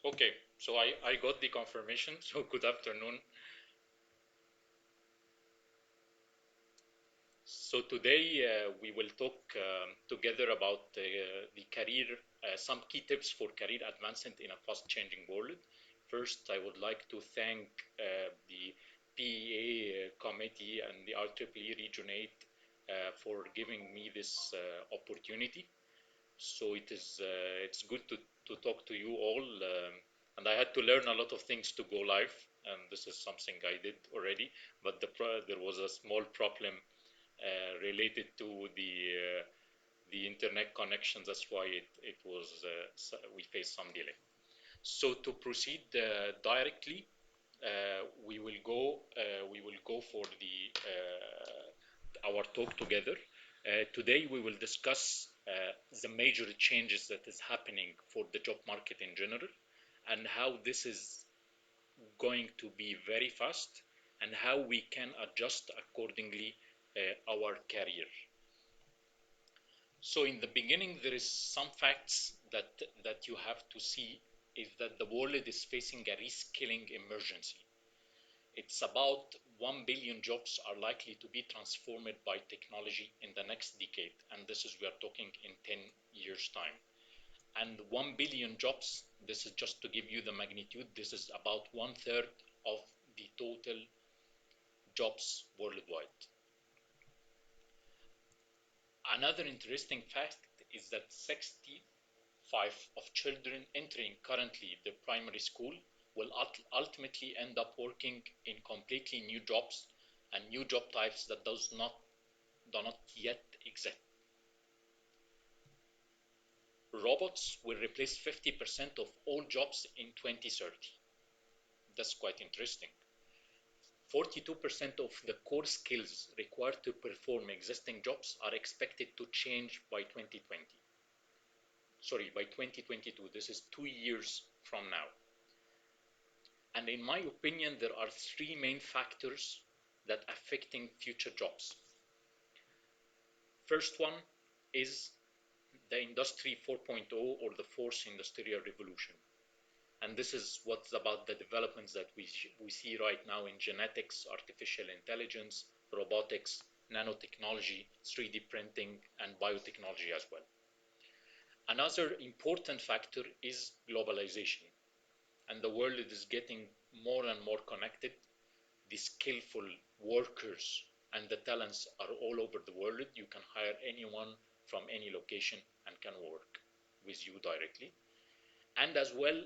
Okay, so I got the confirmation. So good afternoon. So today we will talk together about the career, some key tips for career advancement in a fast-changing world. First, I would like to thank the PEA committee and the IEEE Region 8 for giving me this opportunity. So it's good to talk to you all, and I had to learn a lot of things to go live, and this is something I did already. But there was a small problem related to the internet connections. That's why it was we faced some delay. So to proceed directly, we will go for the our talk together. Today we will discuss the major changes that is happening for the job market in general, and how this is going to be very fast, and how we can adjust accordingly our career. So in the beginning, there is some facts that you have to see is that the world is facing a reskilling emergency. It's about 1 billion jobs are likely to be transformed by technology in the next decade. And this is, we are talking in 10 years' time. And 1 billion jobs, this is just to give you the magnitude, this is about one third of the total jobs worldwide. Another interesting fact is that 65 of children entering currently the primary school will ultimately end up working in completely new jobs and new job types that do not yet exist. Robots will replace 50% of all jobs in 2030. That's quite interesting. 42% of the core skills required to perform existing jobs are expected to change by 2020. Sorry, by 2022. This is 2 years from now. And in my opinion, there are three main factors that affecting future jobs. First one is the Industry 4.0 or the fourth industrial revolution. And this is what's about the developments that we see right now in genetics, artificial intelligence, robotics, nanotechnology, 3D printing, and biotechnology as well. Another important factor is globalization. And the world is getting more and more connected. The skillful workers and the talents are all over the world. You can hire anyone from any location and can work with you directly. And as well,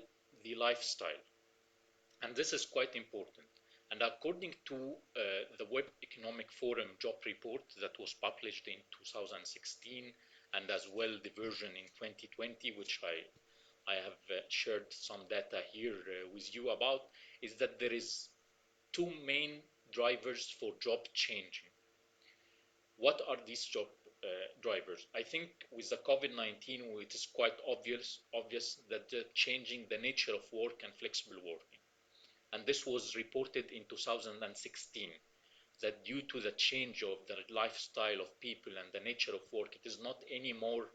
the lifestyle. And this is quite important. And according to the Web Economic Forum job report that was published in 2016, and as well the version in 2020, which I have shared some data here with you about, is that there is two main drivers for job changing. What are these job drivers? I think with the COVID-19, it is quite obvious that changing the nature of work and flexible working. And this was reported in 2016, that due to the change of the lifestyle of people and the nature of work, it is not anymore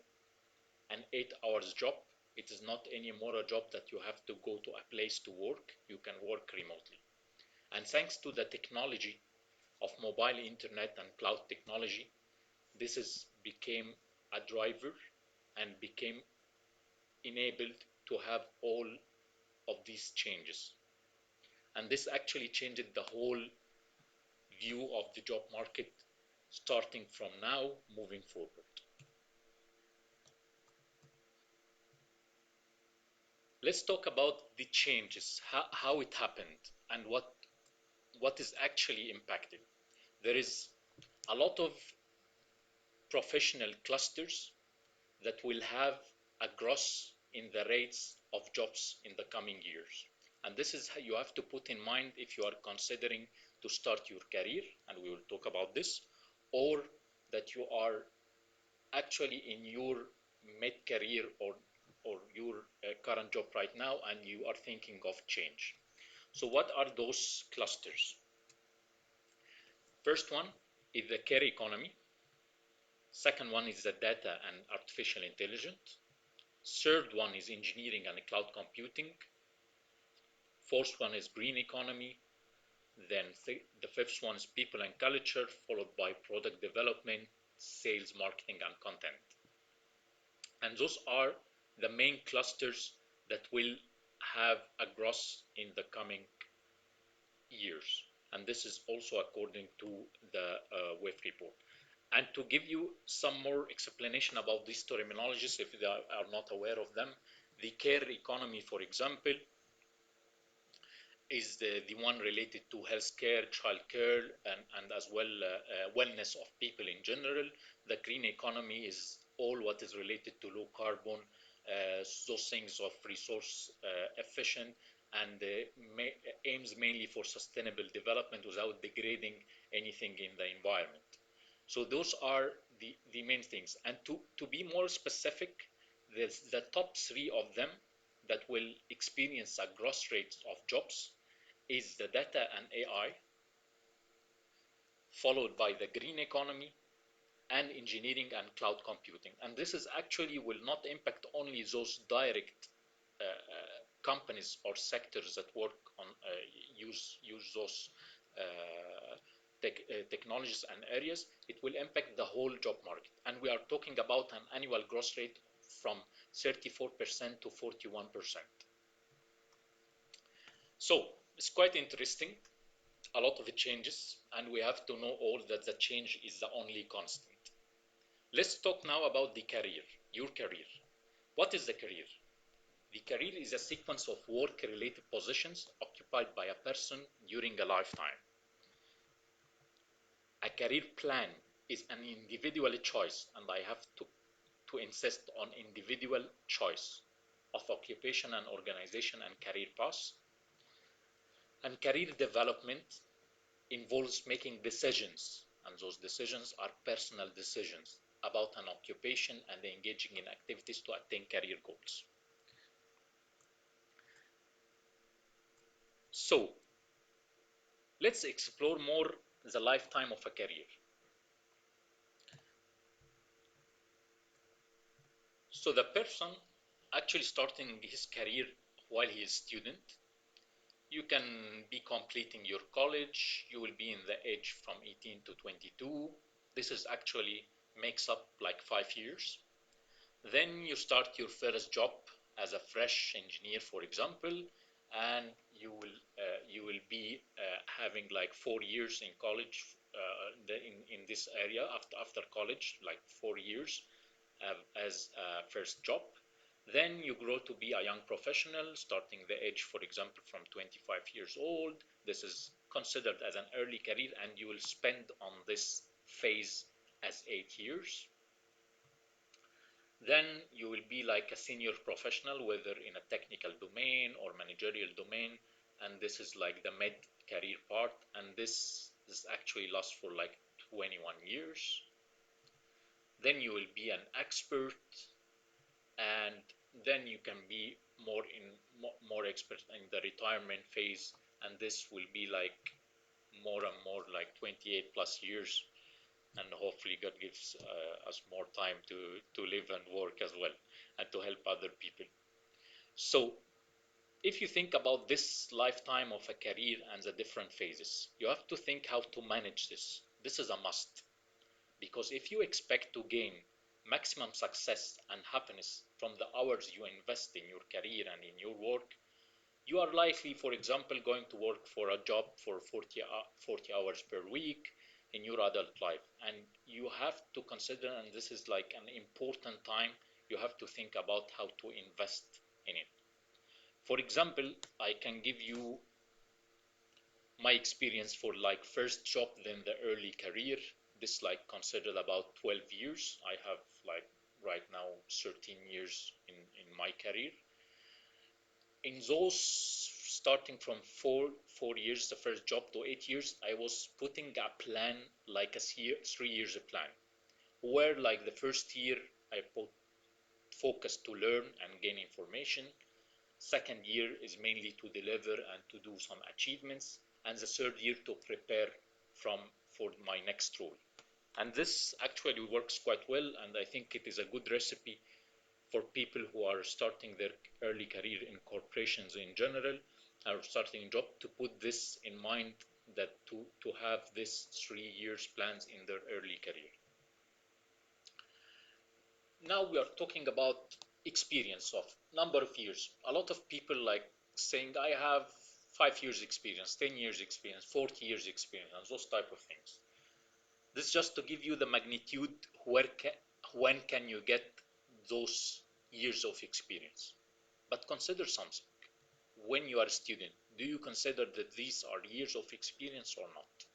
an 8 hour job. It is not anymore a job that you have to go to a place to work. You can work remotely. And thanks to the technology of mobile internet and cloud technology, this is became a driver and became enabled to have all of these changes. And this actually changed the whole view of the job market starting from now moving forward. Let's talk about the changes, how it happened, and what is actually impacted. There is a lot of professional clusters that will have a growth in the rates of jobs in the coming years. And this is how you have to put in mind if you are considering to start your career, and we will talk about this, or that you are actually in your mid-career or your current job right now and you are thinking of change. So what are those clusters? First one is the care economy. Second one is the data and artificial intelligence. Third one is engineering and cloud computing. Fourth one is green economy. Then the fifth one is people and culture, followed by product development, sales, marketing, and content. And those are the main clusters that will have a growth in the coming years. And this is also according to the WEF report. And to give you some more explanation about these terminologies, if they are not aware of them, the care economy, for example, is the one related to healthcare, childcare, and as well wellness of people in general. The green economy is all what is related to low carbon, those things of resource efficient, and aims mainly for sustainable development without degrading anything in the environment. So those are the main things. And to be more specific, the top three of them that will experience a growth rate of jobs is the data and AI, followed by the green economy and engineering and cloud computing. And this is actually will not impact only those direct companies or sectors that work on use those technologies and areas. It will impact the whole job market. And we are talking about an annual growth rate from 34% to 41%. So it's quite interesting. A lot of it changes, and we have to know all that the change is the only constant. Let's talk now about the career, your career. What is the career? The career is a sequence of work-related positions occupied by a person during a lifetime. A career plan is an individual choice, and I have to insist on individual choice of occupation and organization and career paths. And career development involves making decisions, and those decisions are personal decisions about an occupation and engaging in activities to attain career goals. So, let's explore more the lifetime of a career. So the person actually starting his career while he is student, you can be completing your college, you will be in the age from 18 to 22. This is actually makes up like 5 years. Then you start your first job as a fresh engineer, for example, and you will be having like 4 years in college in this area after college, like 4 years as a first job. Then you grow to be a young professional, starting the age, for example, from 25 years old. This is considered as an early career, and you will spend on this phase as 8 years. Then you will be like a senior professional, whether in a technical domain or managerial domain, and this is like the mid-career part, and this actually lasts for like 21 years. Then you will be an expert, and then you can be more expert in the retirement phase, and this will be like more and more like 28 plus years, and hopefully God gives us more time to live and work as well, and to help other people. So if you think about this lifetime of a career and the different phases, you have to think how to manage this. This is a must, because if you expect to gain maximum success and happiness from the hours you invest in your career and in your work, you are likely, for example, going to work for a job for 40 hours per week in your adult life. And you have to consider, and this is like an important time, you have to think about how to invest in it. For example, I can give you my experience for like first job, then the early career. This like considered about 12 years. I have like right now 13 years in my career. In those starting from four years, the first job, to 8 years, I was putting a plan, like a 3 years plan, where like the first year I put focus to learn and gain information. Second year is mainly to deliver and to do some achievements, and the third year to prepare for my next role. And this actually works quite well, and I think it is a good recipe for people who are starting their early career in corporations in general, or starting a job to put this in mind, that to have this 3 years plans in their early career. Now we are talking about experience of number of years. A lot of people like saying I have 5 years experience, 10 years experience, 40 years experience, and those type of things. This is just to give you the magnitude when can you get those years of experience. But consider something. When you are a student, do you consider that these are years of experience or not?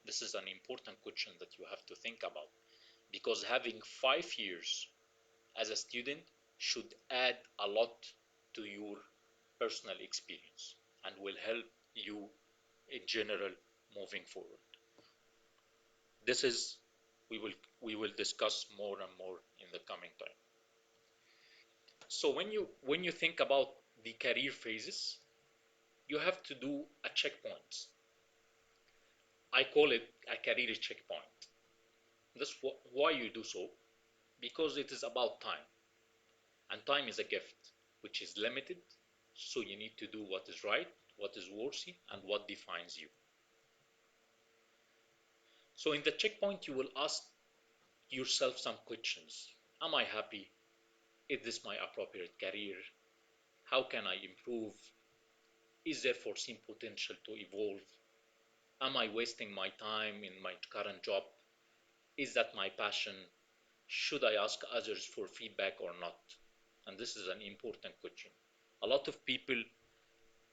This is an important question that you have to think about, because having 5 years as a student should add a lot to your personal experience and will help you in general moving forward. This is we will discuss more and more in the coming time. So when you think about the career phases, you have to do a checkpoint. I call it a career checkpoint. This why you do so, because it is about time, and time is a gift which is limited. So you need to do what is right, what is worthy, and what defines you. So in the checkpoint, you will ask yourself some questions. Am I happy? Is this my appropriate career? How can I improve? Is there foreseen potential to evolve? Am I wasting my time in my current job? Is that my passion? Should I ask others for feedback or not? And this is an important question. A lot of people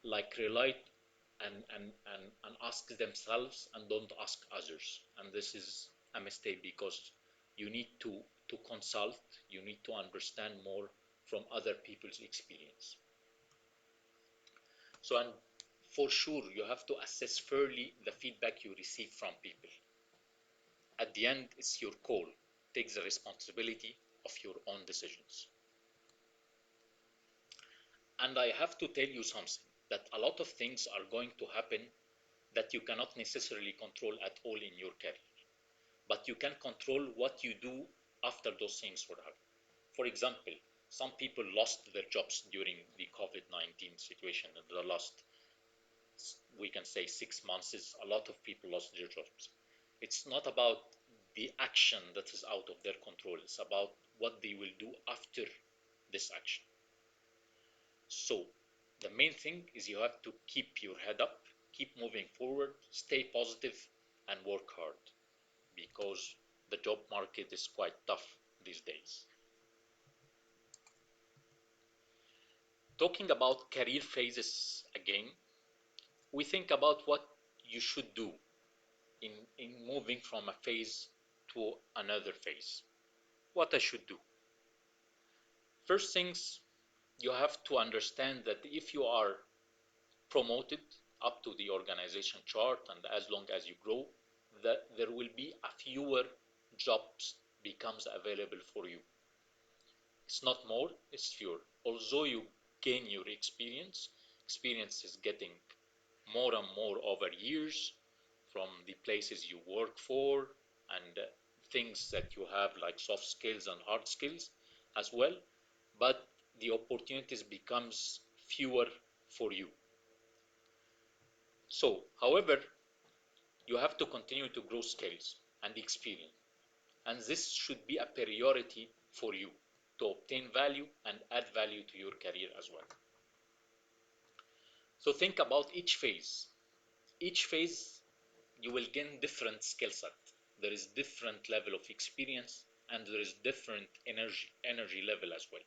like rely and ask themselves and don't ask others. And this is a mistake, because you need to consult, you need to understand more from other people's experience. So, and for sure, you have to assess fairly the feedback you receive from people. At the end, it's your call. Take the responsibility of your own decisions. And I have to tell you something, that a lot of things are going to happen that you cannot necessarily control at all in your career. But you can control what you do after those things would happen. For example, some people lost their jobs during the COVID-19 situation in the last, we can say, 6 months. A lot of people lost their jobs. It's not about the action that is out of their control. It's about what they will do after this action. So the main thing is you have to keep your head up, keep moving forward, stay positive, and work hard, because the job market is quite tough these days. Talking about career phases again, we think about what you should do in moving from a phase to another phase. What I should do. First things, you have to understand that if you are promoted up to the organization chart, and as long as you grow, that there will be a fewer jobs becomes available for you. It's not more, it's fewer. Although you gain your experience is getting more and more over years, from the places you work for, and things that you have like soft skills and hard skills as well, but the opportunities becomes fewer for you. So, however, you have to continue to grow skills and experience, and this should be a priority for you to obtain value and add value to your career as well. So think about each phase. Each phase you will gain different skill set. There is different level of experience, and there is different energy level as well.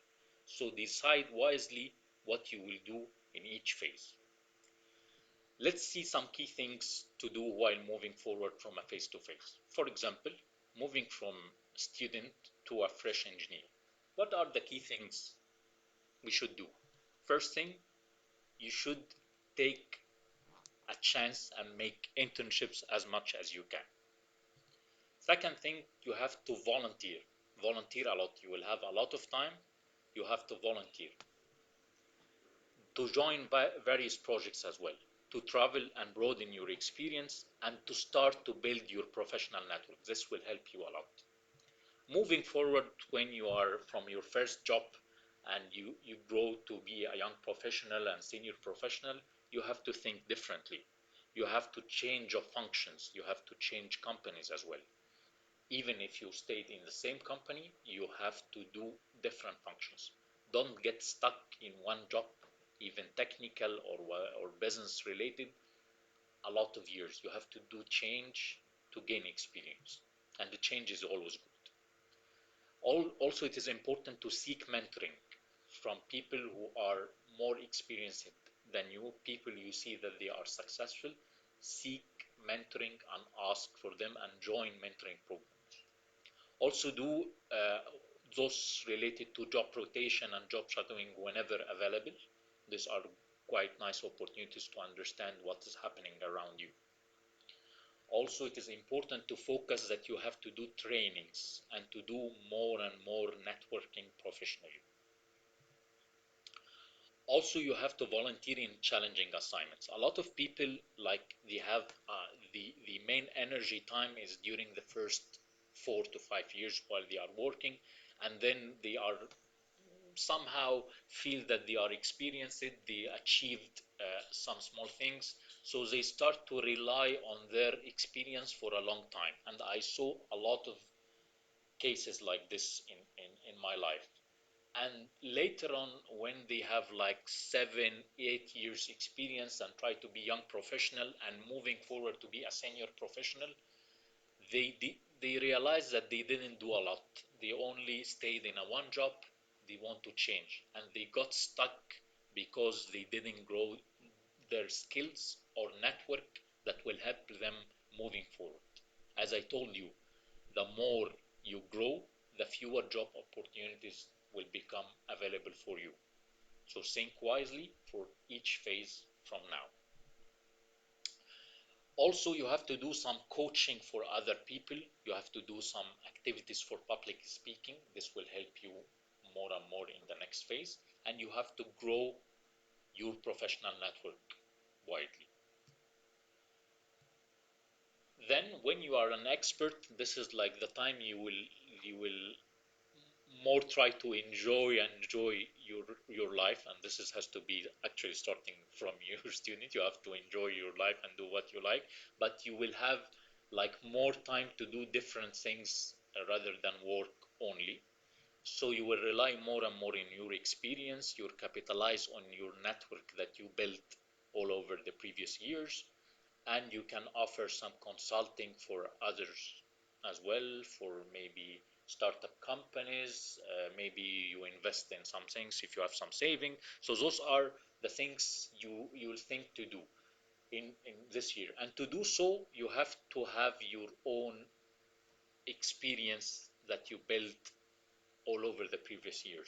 So decide wisely what you will do in each phase. Let's see some key things to do while moving forward from a phase to phase. For example, moving from student to a fresh engineer. What are the key things we should do? First thing, you should take a chance and make internships as much as you can. Second thing, you have to volunteer. Volunteer a lot. You will have a lot of time. You have to volunteer. To join various projects as well. To travel and broaden your experience, and to start to build your professional network. This will help you a lot. Moving forward, when you are from your first job and you grow to be a young professional and senior professional, you have to think differently. You have to change your functions. You have to change companies as well. Even if you stayed in the same company, you have to do different functions. Don't get stuck in one job, even technical or business related, a lot of years. You have to do change to gain experience, and the change is always good. Also, it is important to seek mentoring from people who are more experienced than you, people you see that they are successful. Seek mentoring and ask for them and join mentoring programs. Also, do those related to job rotation and job shadowing whenever available. These are quite nice opportunities to understand what is happening around you. Also, it is important to focus that you have to do trainings and to do more and more networking professionally. Also, you have to volunteer in challenging assignments. A lot of people, like, they have the main energy time is during the first 4 to 5 years while they are working, and then they are somehow feel that they are experienced it, they achieved some small things, so they start to rely on their experience for a long time. And I saw a lot of cases like this in my life. And later on, when they have like 7 8 years experience and try to be young professional and moving forward to be a senior professional, they realize that they didn't do a lot. They only stayed in a one job. They want to change, and they got stuck because they didn't grow their skills or network that will help them moving forward. As I told you, the more you grow, the fewer job opportunities will become available for you. So think wisely for each phase from now. Also, you have to do some coaching for other people. You have to do some activities for public speaking. This will help you more and more in the next phase. And you have to grow your professional network widely. Then when you are an expert, this is like the time you will more try to enjoy your life. And this has to be actually starting from your student. You have to enjoy your life and do what you like, but you will have like more time to do different things rather than work only. So you will rely more and more in your experience. You capitalize on your network that you built all over the previous years, and you can offer some consulting for others as well, for maybe startup companies. Maybe you invest in some things if you have some saving. So those are the things you will think to do in this year. And to do so, you have to have your own experience that you built all over the previous years.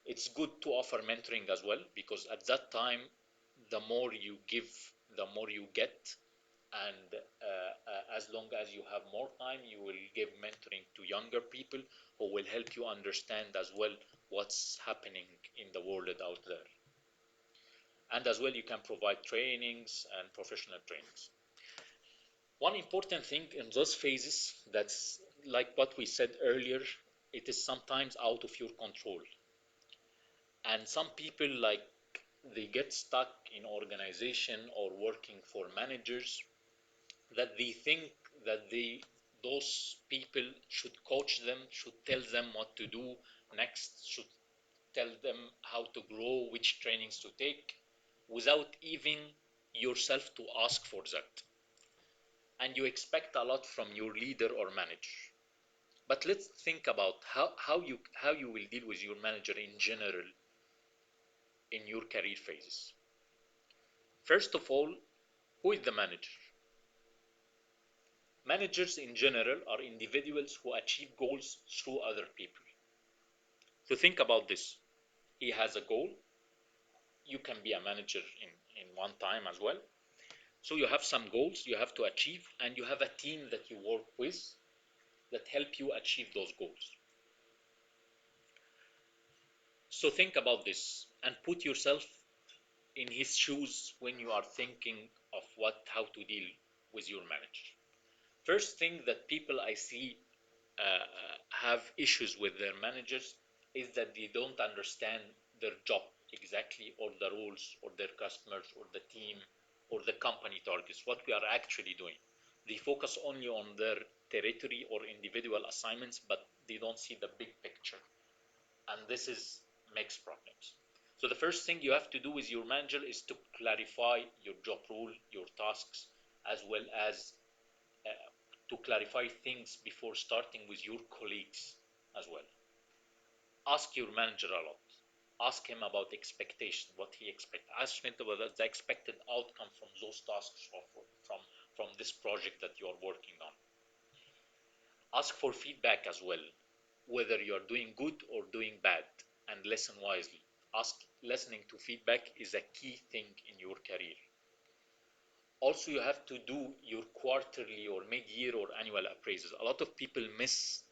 It's good to offer mentoring as well, because at that time, the more you give, the more you get. And as long as you have more time, you will give mentoring to younger people who will help you understand as well what's happening in the world out there. And as well, you can provide trainings and professional trainings. One important thing in those phases, that's like what we said earlier, it is sometimes out of your control. And some people, like, they get stuck in organization or working for managers that they think that those people should coach them, should tell them what to do next, should tell them how to grow, which trainings to take, without even yourself to ask for that. And you expect a lot from your leader or manager. But let's think about how you will deal with your manager in general in your career phases. First of all, who is the manager? Managers in general are individuals who achieve goals through other people. So think about this. He has a goal. You can be a manager in one time as well. So you have some goals you have to achieve, and you have a team that you work with that help you achieve those goals. So think about this and put yourself in his shoes when you are thinking of how to deal with your manager. First thing that people I see have issues with their managers is that they don't understand their job exactly all the roles or their customers or the team or the company targets, what we are actually doing. They focus only on their territory or individual assignments, but they don't see the big picture. And this is makes problems. So the first thing you have to do with your manager is to clarify your job role, your tasks, as well as uh, to clarify things before starting with your colleagues as well. Ask your manager a lot. Ask him about expectation, what he expects. Ask him about the expected outcome from those tasks or from this project that you are working on. Ask for feedback as well, whether you are doing good or doing bad, and listen wisely. Listening to feedback is a key thing in your career. Also, you have to do your quarterly or mid-year or annual appraisals. A lot of people miss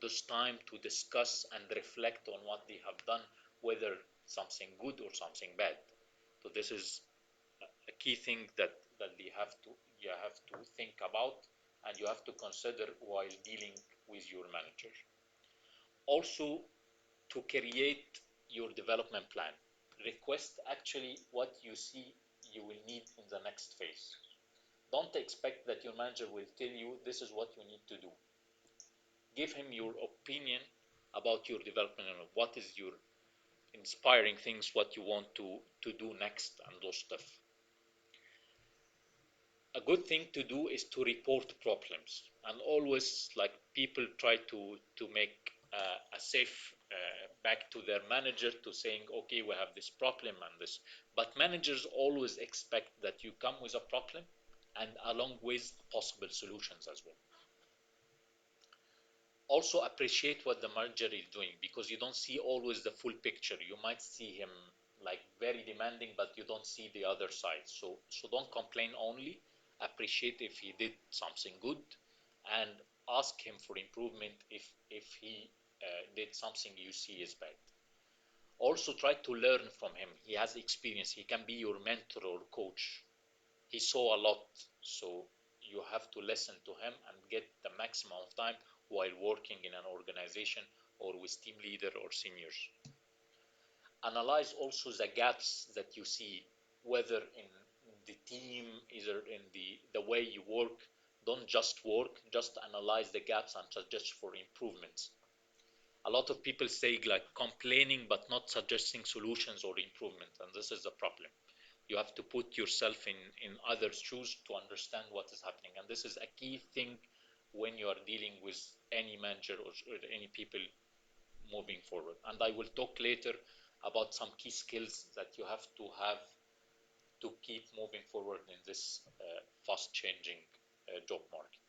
this time to discuss and reflect on what they have done, whether something good or something bad. So this is a key thing that you have to think about, and you have to consider while dealing with your manager. Also, to create your development plan. Request actually what you see you will need in the next phase. Don't expect that your manager will tell you this is what you need to do. Give him your opinion about your development and what is your inspiring things, what you want to do next, and those stuff. A good thing to do is to report problems, and always, like, people try to make a safe back to their manager to saying, okay, we have this problem and this, but managers always expect that you come with a problem and along with possible solutions as well. Also appreciate what the manager is doing, because you don't see always the full picture. You might see him like very demanding, but you don't see the other side. So don't complain only. Appreciate if he did something good, and ask him for improvement if he did something you see is bad. Also try to learn from him. He has experience. He can be your mentor or coach. He saw a lot, so you have to listen to him and get the maximum of time while working in an organization or with team leader or seniors. Analyze also the gaps that you see, whether in the team, either in the way you work. Don't just work, just analyze the gaps and suggest for improvements. A lot of people say like complaining but not suggesting solutions or improvement, and this is the problem. You have to put yourself in others' shoes to understand what is happening, and this is a key thing when you are dealing with any manager or any people moving forward. And I will talk later about some key skills that you have to keep moving forward in this fast changing job market.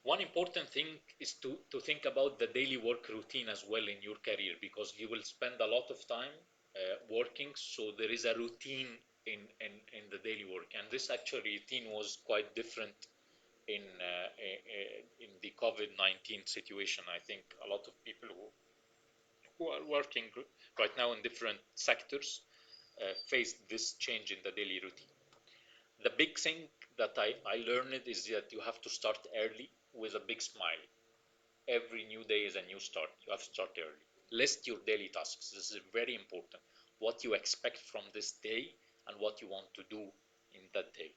One important thing is to think about the daily work routine as well in your career, because you will spend a lot of time working, so there is a routine in the daily work. And this actually routine was quite different in the COVID-19 situation. I think a lot of people who are working right now in different sectors faced this change in the daily routine. The big thing that I learned is that you have to start early with a big smile. Every new day is a new start. You have to start early. List your daily tasks. This is very important. What you expect from this day and what you want to do in that day.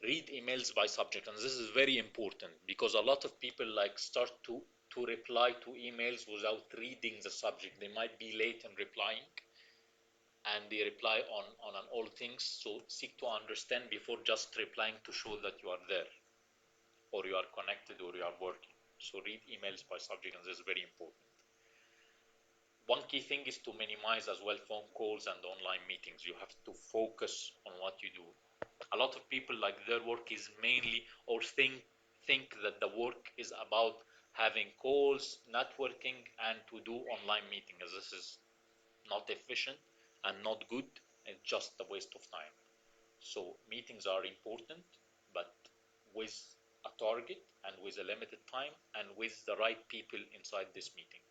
Read emails by subject, and this is very important because a lot of people like start to reply to emails without reading the subject. They might be late in replying, and they reply on an all things. So seek to understand before just replying to show that you are there or you are connected or you are working. So read emails by subject, and this is very important. One key thing is to minimize as well phone calls and online meetings. You have to focus on what you do. A lot of people like their work is mainly or think that the work is about having calls, networking, and to do online meetings. This is not efficient and not good, and just a waste of time. So meetings are important, but with a target and with a limited time and with the right people inside this meeting.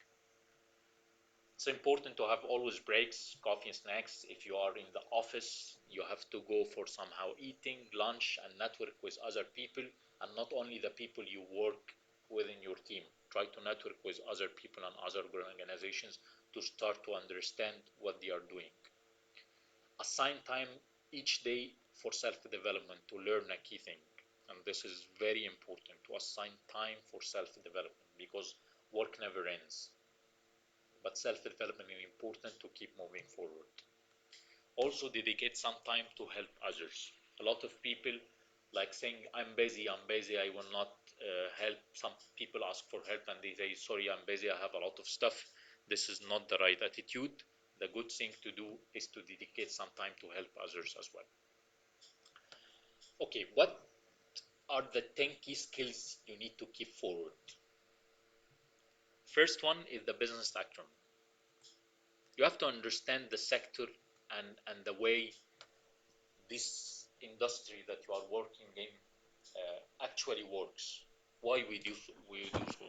It's important to have always breaks, coffee and snacks. If you are in the office, you have to go for somehow eating, lunch, and network with other people, and not only the people you work with in your team. try to network with other people and other organizations to start to understand what they are doing. Assign time each day for self-development to learn a key thing. And this is very important, to assign time for self-development, because work never ends. But self-development is important to keep moving forward. Also dedicate some time to help others. A lot of people like saying, I'm busy, I will not help. Some people ask for help and they say, sorry, I'm busy, I have a lot of stuff. This is not the right attitude. The good thing to do is to dedicate some time to help others as well. Okay, what are the 10 key skills you need to keep forward? First one is the business acumen. You have to understand the sector and the way this industry that you are working in actually works. Why we do so.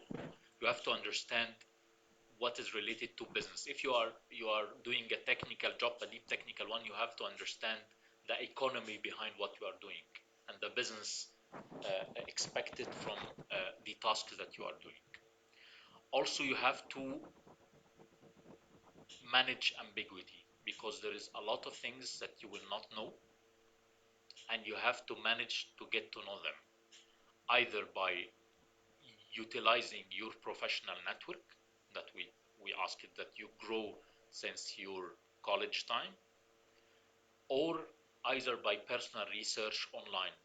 You have to understand what is related to business. If you are doing a technical job, a deep technical one, you have to understand the economy behind what you are doing and the business expected from the tasks that you are doing. Also, you have to manage ambiguity, because there is a lot of things that you will not know, and you have to manage to get to know them, either by utilizing your professional network that we ask it that you grow since your college time, or either by personal research online,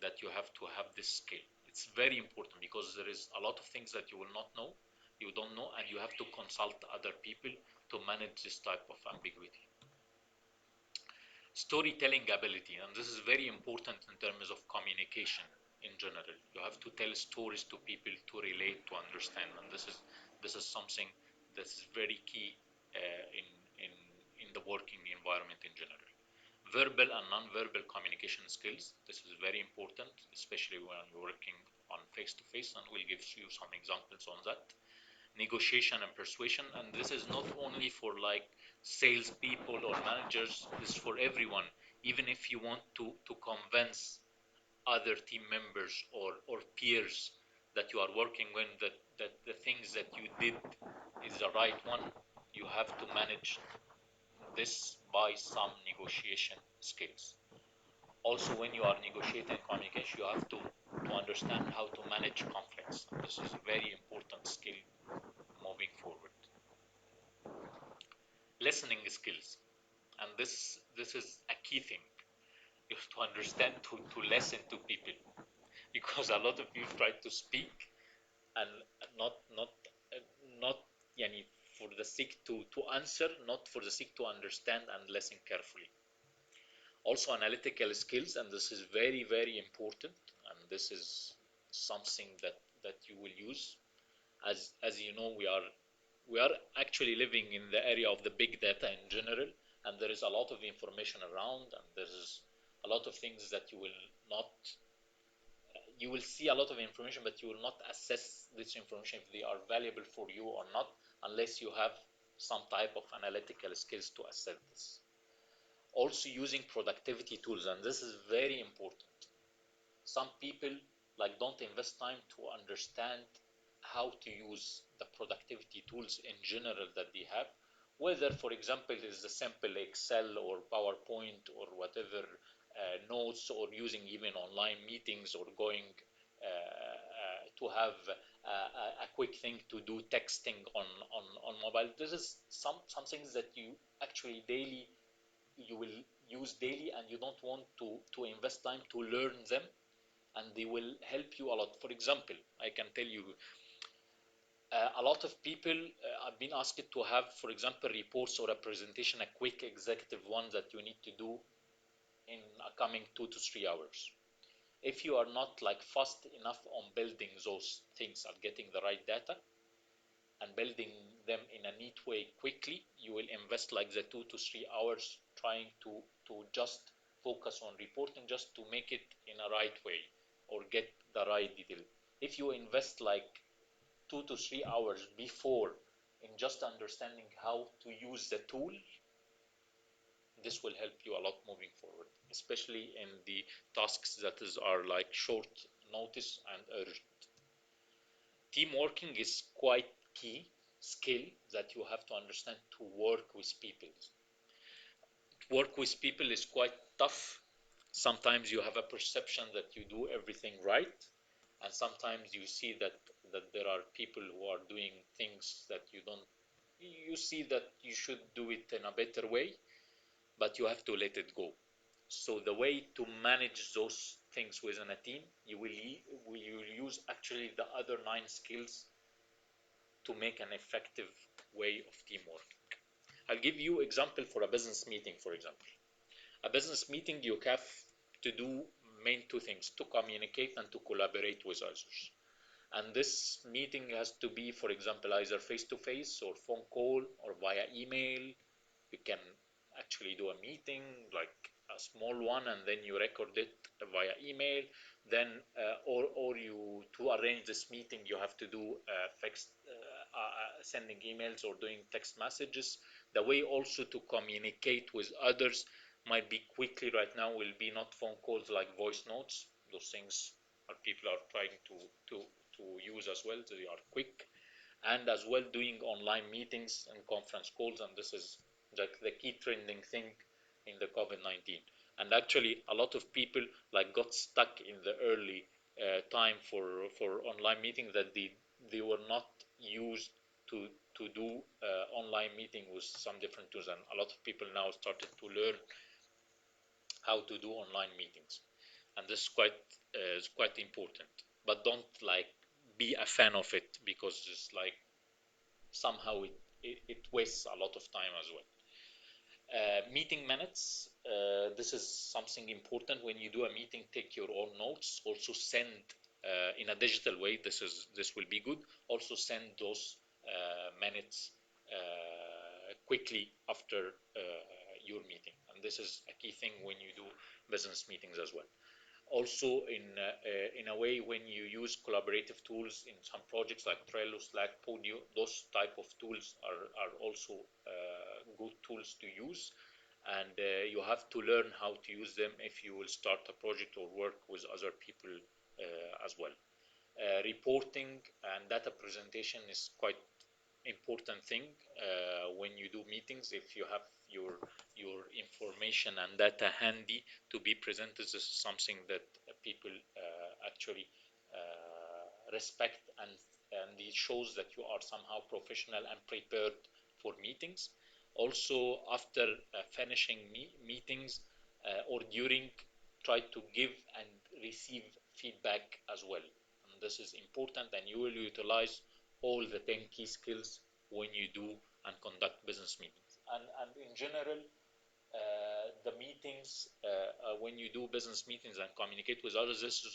that you have to have this skill. It's very important because there is a lot of things that you will not know, you don't know, and you have to consult other people to manage this type of ambiguity. Storytelling ability, and this is very important in terms of communication in general. You have to tell stories to people to relate, to understand, and this is something that is very key in in in the working environment in general. Verbal and non-verbal communication skills. This is very important, especially when working on face-to-face, and we'll give you some examples on that. Negotiation and persuasion, and this is not only for like salespeople or managers, this is for everyone. Even if you want to convince other team members or peers that you are working with, that the things that you did is the right one, you have to manage this by some negotiation skills. Also, when you are negotiating communication, you have to understand how to manage conflicts. This is a very important skill moving forward. Listening skills, and this is a key thing. You have to understand to listen to people, because a lot of people try to speak and not yani, for the sake to answer, not for the sake to understand and listen carefully. Also analytical skills, and this is very, very important, and this is something that you will use. As you know, we are actually living in the area of the big data in general, and there is a lot of information around, and there's a lot of things that you will see a lot of information, but you will not assess this information if they are valuable for you or not, unless you have some type of analytical skills to assess this. Also using productivity tools, and this is very important. Some people like don't invest time to understand how to use the productivity tools in general that they have, whether for example it is the simple Excel or PowerPoint or whatever, notes, or using even online meetings, or going to have a quick thing to do texting on mobile. This is some things that you actually daily you will use daily, and you don't want to invest time to learn them, and they will help you a lot. For example, I can tell you a lot of people have been asked to have, for example, reports or a presentation, a quick executive one that you need to do in a coming 2 to 3 hours. If you are not like fast enough on building those things and getting the right data and building them in a neat way quickly, you will invest like the 2 to 3 hours trying to just focus on reporting, just to make it in a right way or get the right detail. If you invest like 2 to 3 hours before in just understanding how to use the tool, this will help you a lot moving forward, especially in the tasks that are like short notice and urgent. Team working is quite key skill that you have to understand to work with people. Work with people is quite tough. Sometimes you have a perception that you do everything right, and sometimes you see that there are people who are doing things that you don't. You see that you should do it in a better way, but you have to let it go. So the way to manage those things within a team, you will use actually the other 9 skills to make an effective way of teamwork. I'll give you example for a business meeting, for example. A business meeting, you have to do main 2 things: to communicate and to collaborate with others. And this meeting has to be, for example, either face to face or phone call or via email. You can actually do a meeting like a small one, and then you record it via email. Then or you, to arrange this meeting, you have to do sending emails or doing text messages. The way also to communicate with others might be quickly right now will be not phone calls, like voice notes. Those things are people are trying to use as well. They are quick. And as well doing online meetings and conference calls, and this is the key trending thing in the COVID-19. And actually a lot of people like got stuck in the early time for online meetings, that they were not used to do online meeting with some different tools, and a lot of people now started to learn how to do online meetings, and this is quite important. But don't like be a fan of it, because it's like somehow it wastes a lot of time as well. Meeting minutes. This is something important. When you do a meeting, take your own notes. Also send in a digital way. This will be good. Also send those minutes quickly after your meeting, and this is a key thing when you do business meetings as well. Also in a way, when you use collaborative tools in some projects like Trello, Slack, Podio, those type of tools are also good tools to use, and you have to learn how to use them if you will start a project or work with other people as well. Reporting and data presentation is quite important thing when you do meetings. If you have your information and data handy to be presented, this is something that people actually respect, and it shows that you are somehow professional and prepared for meetings. Also, after finishing meetings or during, try to give and receive feedback as well, and this is important, and you will utilize all the 10 key skills when you do and conduct business meetings. And in general, the meetings, when you do business meetings and communicate with others, this is